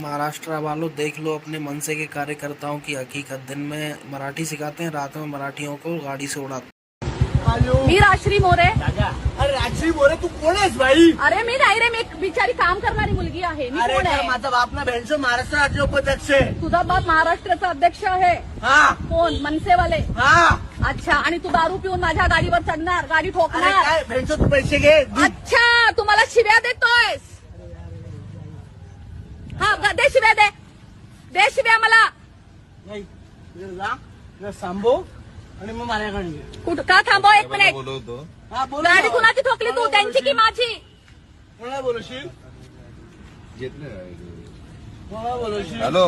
महाराष्ट्र वालों देख लो अपने मनसे के कार्यकर्ताओं की हकीकत। दिन में मराठी सिखाते हैं, रात में मराठियों को गाड़ी से उड़ाते हैं। मी राजश्री मोरे. अरे राजश्री मोरे तू कोण आहेस बाई? अरे मी नाही रे, मी एक बिचारी काम करणारी मुलगी आहे. मी अरे कोण तर आहे? माझा बाप ना बँडचं महाराष्ट्र राज्य उपाध्यक्ष आहे. तुझा बाप महाराष्ट्राचा अध्यक्ष आहे. हा कोण? मनसेवाले. हा. अच्छा, आणि तू दारू पिऊन माझ्या गाडीवर चढणार, गाडी अरे ठोकणार. काय बँडचं तू पैसे घे. अच्छा, तू मला शिव्या देतोयस. हा, दे शिव्या, दे शिव्या मला. नाही इकडे जा, इकडे थांबव आणि मग माझ्याकडे ये. कुठं का थांबव? एक मिनिट. बोलवतो. हा बोल. गाडी कुणाची ठोकली तू? त्यांची की माझी? कोणाला बोलवशील? कोणाला बोलवशील? हॅलो,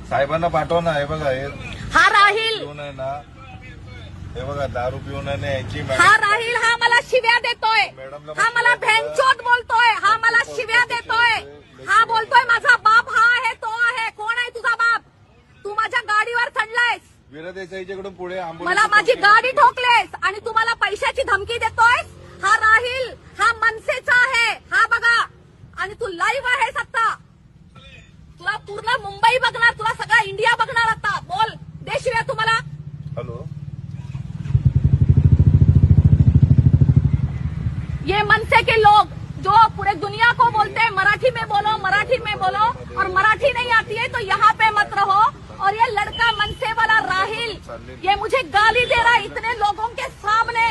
साहेबांना पाठव ना. हे बघा, हे हा राहील, पिऊन आहे ना, हे बघा दारू पिऊन आहे ना यांची हा राहील. हा मला शिव्या देतोय. हा मला भेंचोद बोलतोय. हा मला शिव्या देतोय. हा बोलतोय माझा बाप हा आहे, तो आहे. कोण आहे तुझा बाप? तू माझ्या गाडीवर चढलायस, वीर देसाईच्याकडून पुढे मला माझी गाडी ठोकलेस आणि तू मला पैशाची धमकी देतोयस. हा राहील, हा मनसेचा आहे. हा बघा, आणि तू लाईव्ह आहेस आता. तुला पूर्ण मुंबई बघणार, तुला सगळा इंडिया बघणार आता. बोल, दे शिव्या तू मला. हॅलो, ये मनसे के लोग जो पूरे दुनिया को बोलते हैं मराठी में बोलो, मराठी में बोलो, और मराठी नहीं आती है तो यहाँ पे मत रहो. और ये लड़का मनसे वाला राहिल, ये मुझे गाली दे रहा है इतने लोगों के सामने.